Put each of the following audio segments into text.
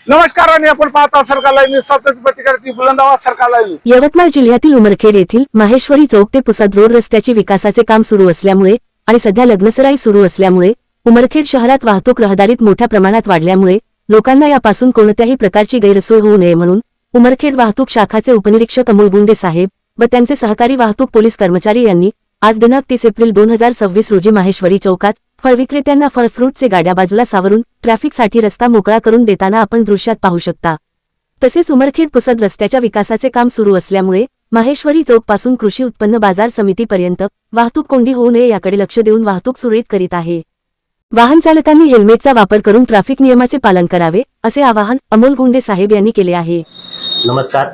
नमस्कार आणि आपण पाहता सरकार लाईव्ह स्वतंत्र प्रतिकारची बुलंद आवाज सरकार लाईव्ह। यवतमाळ जिल्ह्यातील उमरखेड येथील माहेश्वरी चौक ते पुसद रोड रस्त्याचे विकासाचे काम सुरू असल्यामुळे आणि सध्या लग्नसराई सुरू असल्यामुळे उमरखेड शहरात वाहतूक रहदारीत मोठ्या प्रमाणात वाढल्यामुळे लोकांना यापासून कोणत्याही प्रकारची गैरसोय होऊ नये म्हणून उमरखेड वाहतूक शाखाचे उपनिरीक्षक अमोल गुंडे साहेब व त्यांचे सहकारी वाहतूक पोलीस कर्मचारी यांनी आज दिनांक 30 एप्रिल 2026 रोजी माहेश्वरी चौकात फळ विक्रेत्यांना फळ फ्रूटचे गाड्या बाजूला सावरून ट्रॅफिकसाठी रस्ता मोकळा करून देताना आपण दृश्यात पाहू शकता। तसेच उमरखेड पुसद रस्त्याच्या विकासाचे काम सुरू असल्यामुळे माहेश्वरी चौक पासून कृषी उत्पन्न बाजार समितीपर्यंत वाहतूक कोंडी होऊ नये याकडे लक्ष देऊन वाहतूक सुरळीत करीत आहे। वाहन चालकांनी हेल्मेटचा वापर करून ट्रॅफिक नियमाचे पालन करावे असे आवाहन अमोल गुंडे साहेब यांनी केले आहे। नमस्कार,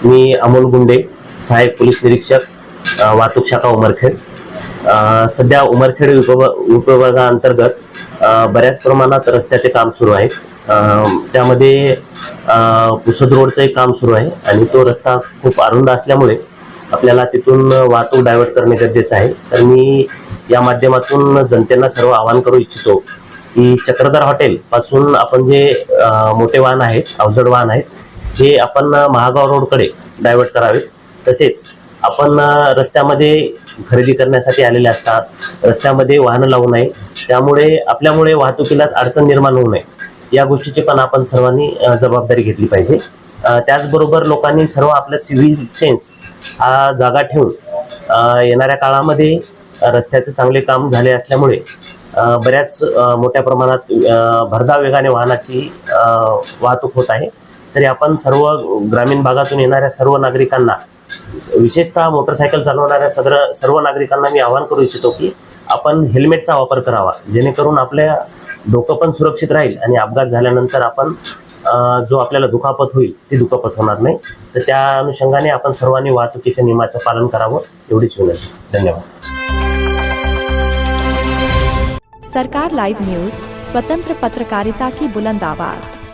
मी अमोल गुंडे साहेब पोलीस निरीक्षक वाहतूक शाखा उमरखेड। सध्या उमरखेड विभागाअंतर्गत बऱ्याच प्रमाणात रस्त्याचे काम सुरू आहे। त्यामध्ये पुसद रोडचे काम सुरू आहे आणि तो रस्ता खूप अरुंद असल्यामुळे आपल्याला तिथून वाहतूक डायव्हर्ट करणे गरजेचे आहे। तर मी या माध्यमातून जनतेला सर्व आवाहन करू इच्छितो की चक्रधर हॉटेल पासून आपण जे मोठे वाहन आहेत, अवजड वाहन आहेत, हे आपण महागाव रोडकडे डायव्हर्ट करावे। तसेच आपण रस्त्यामध्ये खरेदी करण्यासाठी आलेले असतात, रस्त्यामध्ये वाहनं लावू नये, त्यामुळे आपल्यामुळे वाहतुकीला अडचण निर्माण होऊ नये या गोष्टीची पण आपण सर्वांनी जबाबदारी घेतली पाहिजे। त्याचबरोबर लोकांनी सर्व आपल्या सिव्हिल सेन्स हा जागा ठेवून येणाऱ्या काळामध्ये रस्त्याचे चांगले काम झाले असल्यामुळे बऱ्याच मोठ्या प्रमाणात भरधाव वेगाने वाहनाची वाहतूक होत आहे। तरी आपण सर्व ग्रामीण भागातून येणाऱ्या सर्व नागरिकांना, विशेषतः मोटरसायकल चालवणाऱ्या सर्व नागरिकांना मी आवाहन करू इच्छितो की आपण हेल्मेटचा वापर करावा, जेणेकरून आपल्या डोकं पण सुरक्षित राहील आणि अपघात झाल्यानंतर आपण जो आपल्याला दुखापत होईल ती दुखापत होणार नाही। तर त्या अनुषंगाने आपण सर्वांनी वाहतुकीच्या नियमाचं पालन करावं एवढीच विनंती। धन्यवाद। सरकार लाइव न्यूज, स्वतंत्र पत्रकारिता की बुलंद आवाज।